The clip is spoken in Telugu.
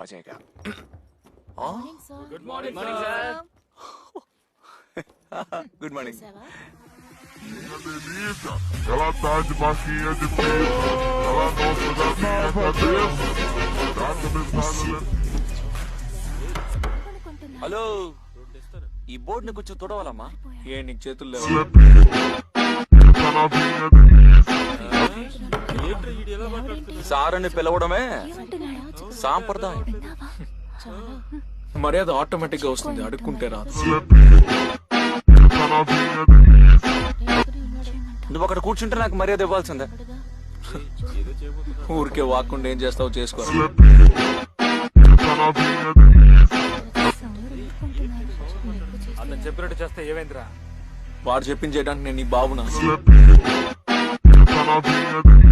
अजय का good morning sir. Good morning. Delícia, ela tá de baixinha de piso, ela gosta da minha cabeça, tá começando hello, ఈ బోర్డుని కొంచెం తొడవాలమ్మా. ఏ నీకు చేతులు లేవు? essa novinha delícia. సార్ అని పిలవడమే సాంప్రదాయం. మర్యాద ఆటోమేటిక్ గా వస్తుంది, అడుక్కుంటే రాదు. Essa novinha delícia. నువ్వు అక్కడ కూర్చుంటే నాకు మర్యాద ఇవ్వాల్సిందే. ఊరికే వాక్కుండా ఏం చేస్తావు చేసుకో. Essa novinha delícia. అతను చెప్పినట్టు చేస్తే ఏమైందిరా? వాడు చెప్పింది చేయడానికి నేను నీ బావునా? Essa novinha delícia.